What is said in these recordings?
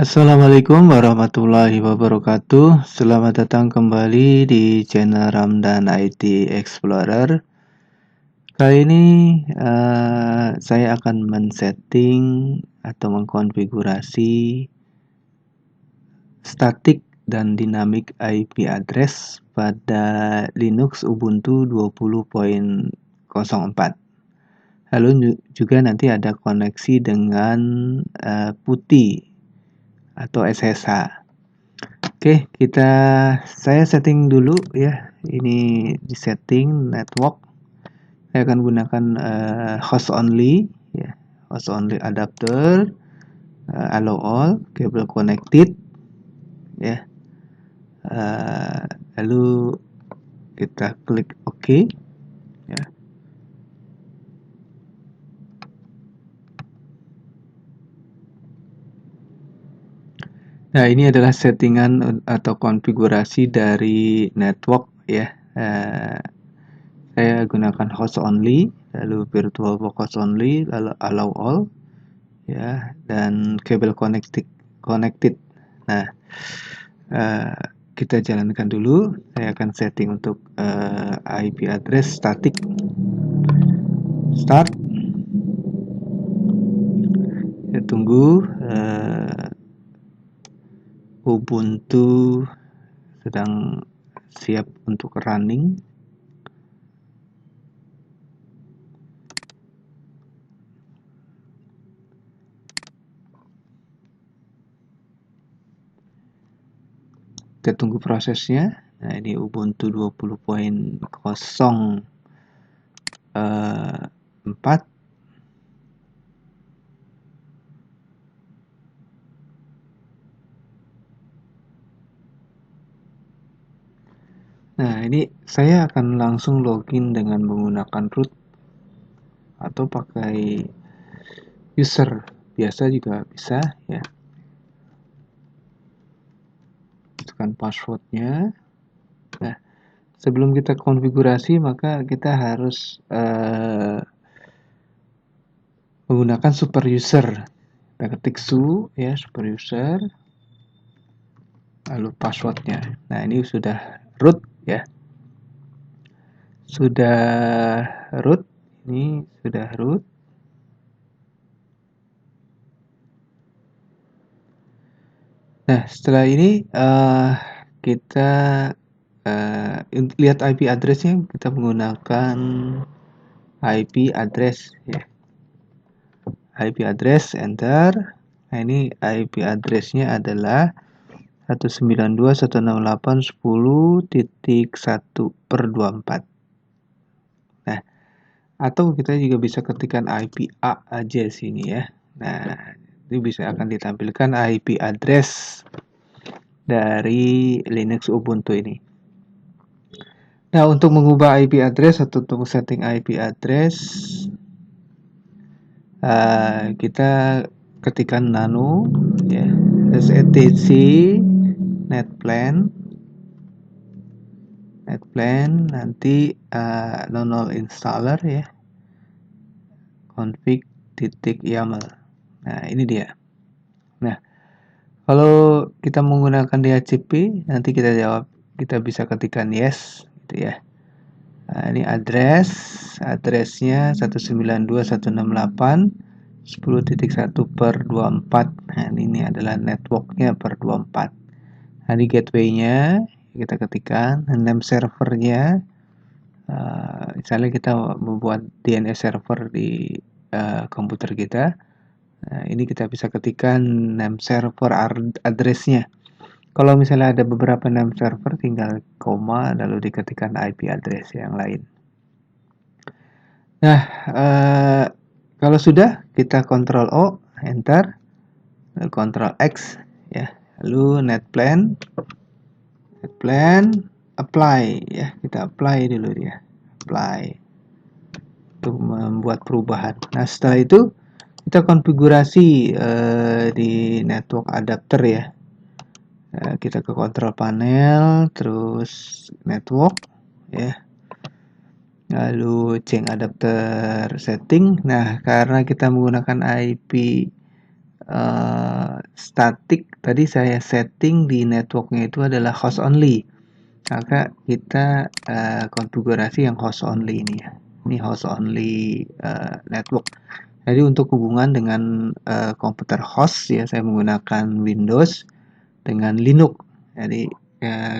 Assalamualaikum warahmatullahi wabarakatuh. Selamat datang kembali di channel Ramdan IT Explorer. Kali ini saya akan men-setting atau mengkonfigurasi static dan dynamic IP address pada Linux Ubuntu 20.04. Lalu juga nanti ada koneksi dengan PuTTY atau SSH. Oke, saya setting dulu ya. Ini di setting network. Saya akan gunakan host only ya. Host only adapter, allow all, cable connected ya. Lalu kita klik OK ya. Nah, ini adalah settingan atau konfigurasi dari network ya. Saya gunakan host only, lalu virtualbox host only, lalu allow all ya, dan cable connected. Nah, kita jalankan dulu. Saya akan setting untuk IP address static. Start. Kita tunggu. Ubuntu sedang siap untuk running. Kita tunggu prosesnya. Nah, ini Ubuntu 20.04. Nah, ini saya akan langsung login dengan menggunakan root atau pakai user biasa juga bisa ya. Tekan passwordnya. Nah, sebelum kita konfigurasi maka kita harus menggunakan super user. Kita ketik su ya, super user, lalu passwordnya. Nah, ini sudah root ya. Sudah root. Ini sudah root. Nah, setelah ini kita lihat IP address-nya. Kita menggunakan IP address ya. IP address, enter. Nah, ini IP address-nya adalah 192.168.10.1/24. Nah, atau kita juga bisa ketikkan IP A aja sini ya. Nah, ini bisa akan ditampilkan IP address dari Linux Ubuntu ini. Nah, untuk mengubah IP address atau untuk setting IP address, kita ketikkan nano ya, etc netplan nanti nonol installer ya, config.yaml. Nah, ini dia. Nah, kalau kita menggunakan DHCP, nanti kita bisa ketikkan yes gitu ya. Nah, ini addressnya 192.168.10.1/24. Nah, ini adalah networknya per 24. Nah, di gateway-nya kita ketikkan name servernya. Misalnya kita membuat DNS server di komputer kita. Nah, ini kita bisa ketikkan name server address-nya. Kalau misalnya ada beberapa name server, tinggal koma lalu diketikkan IP address yang lain. Nah, kalau sudah, kita Ctrl O, enter, lalu Ctrl X ya, lalu netplan apply ya, kita apply dulu dia, apply untuk membuat perubahan. Nah, setelah itu kita konfigurasi di network adapter ya. Kita ke control panel, terus network ya, lalu change adapter setting. Nah, karena kita menggunakan IP static tadi saya setting di networknya itu adalah host only, maka kita konfigurasi yang host only ini ya. Ini host only network. Jadi untuk hubungan dengan komputer host ya, saya menggunakan Windows dengan Linux. Jadi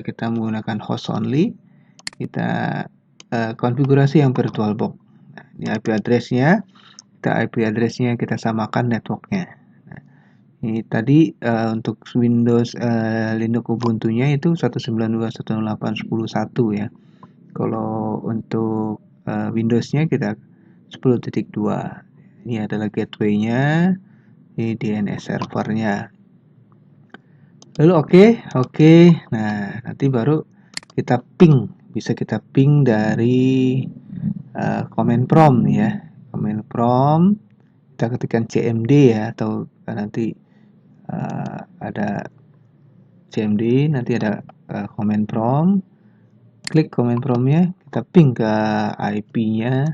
kita menggunakan host only, kita konfigurasi yang VirtualBox. Nah, ini IP address-nya, kita samakan networknya. Nah, ini tadi untuk Windows Linux Ubuntu-nya itu 192.168.10.1 ya. Kalau untuk Windows-nya kita 10.2. Ini adalah gateway-nya, ini DNS servernya. Lalu oke. Nah, nanti baru kita ping, bisa kita ping dari command prompt ya. Command prompt kita ketikkan cmd ya, atau nanti ada cmd, nanti ada command prompt. Klik command prompt-nya, kita ping ke IP-nya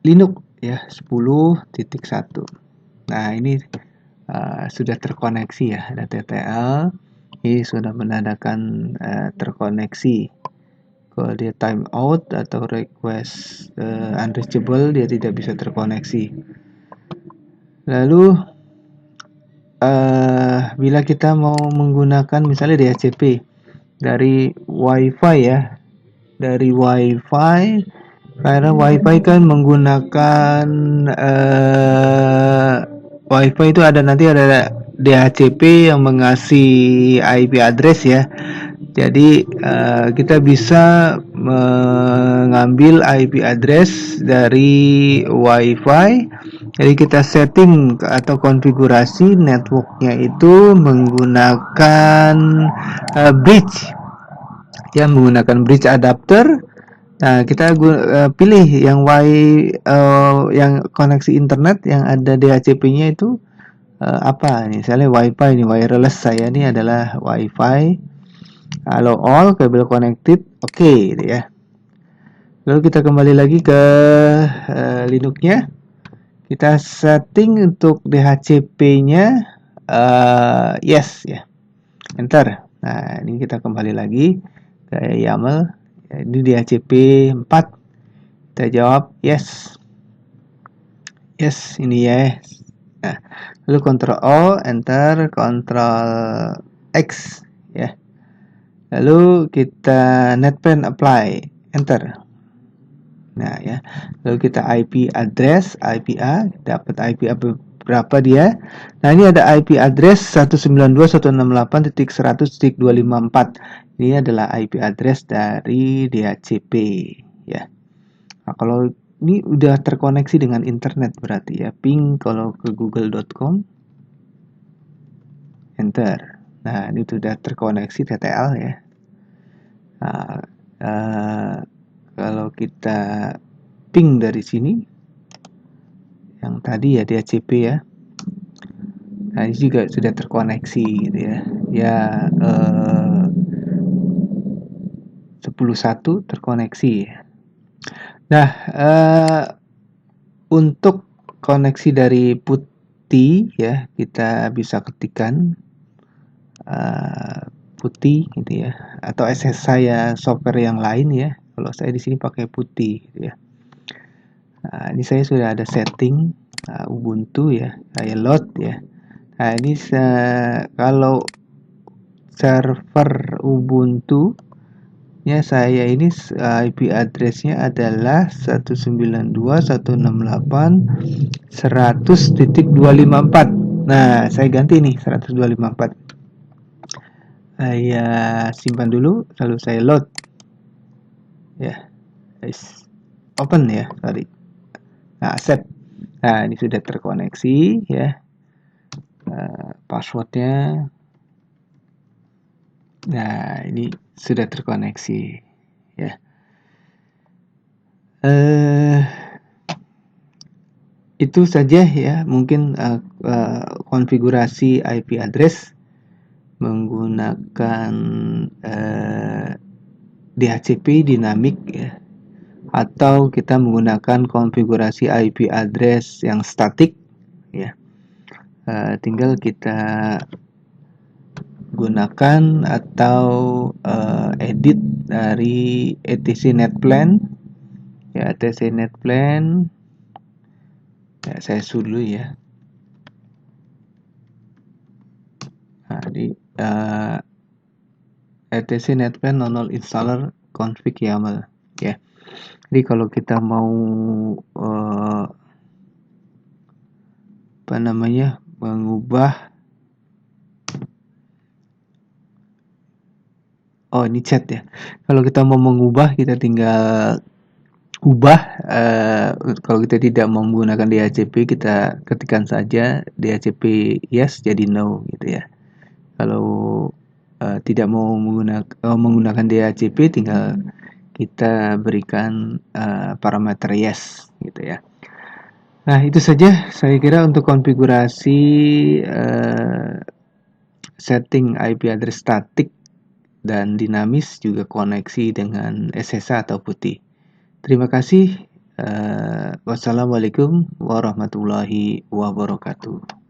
Linux ya 10.1. Nah, ini sudah terkoneksi ya, ada TTL. Ini sudah menandakan terkoneksi. Kalau dia timeout atau request unreachable, dia tidak bisa terkoneksi. Lalu bila kita mau menggunakan misalnya DHCP dari WiFi ya, dari WiFi, karena WiFi kan menggunakan WiFi itu nanti ada DHCP yang mengasih IP address ya. Jadi kita bisa mengambil IP address dari WiFi. Jadi kita setting atau konfigurasi networknya itu menggunakan bridge, ya, menggunakan bridge adapter. Nah, kita pilih yang yang koneksi internet yang ada DHCP-nya itu apa? Misalnya WiFi ini, wireless saya ini adalah WiFi. Allow all, kabel connected, oke, gitu ya. Lalu kita kembali lagi ke Linux-nya. Kita setting untuk DHCP-nya yes ya. Enter. Nah, ini kita kembali lagi ke YAML. Ini DHCP 4. Kita jawab yes. Yes, ini yes. Nah, lalu Ctrl O, enter, Ctrl X ya. Lalu kita netpen apply, enter. Nah ya, lalu kita IP address, IPA, dapat IP berapa dia? Nah, ini ada IP address 192.168.100.254. Ini adalah IP address dari DHCP ya. Nah, kalau ini udah terkoneksi dengan internet berarti ya, ping kalau ke google.com, enter. Nah, ini sudah terkoneksi TTL ya. Nah, kalau kita ping dari sini, yang tadi ya DHCP ya, nah ini juga sudah terkoneksi gitu ya. Ya 10.1 terkoneksi ya. Nah, untuk koneksi dari putih ya, kita bisa ketikkan putih gitu ya, atau SS saya software yang lain ya. Kalau saya di sini pakai putih gitu ya. Nah, ini saya sudah ada setting Ubuntu ya, saya load ya. Nah, ini kalau server Ubuntu ya, saya ini IP address-nya adalah 192.168.100.254. Nah, saya ganti nih 100.254. Saya simpan dulu, lalu saya load ya, guys, open ya, sorry. Nah, accept. Nah, ini sudah terkoneksi ya, passwordnya. Nah, ini sudah terkoneksi ya. Itu saja ya, mungkin konfigurasi IP address menggunakan DHCP dinamik ya. atau kita menggunakan konfigurasi IP address yang statik, ya. Tinggal kita gunakan atau edit dari etc netplan, ya. etc netplan, ya, saya dulu ya. Nah, di etc netplan nonol installer config YAML, ya. Jadi kalau kita mau mengubah, oh ini chat ya. Kalau kita mau mengubah, kita tinggal ubah. Kalau kita tidak mau menggunakan DHCP, kita ketikkan saja DHCP yes jadi no gitu ya. Kalau tidak mau menggunakan DHCP, tinggal kita berikan parameter yes gitu ya. Nah, itu saja saya kira untuk konfigurasi setting IP address statik dan dinamis, juga koneksi dengan SSH atau PuTTY. Terima kasih. Wassalamualaikum warahmatullahi wabarakatuh.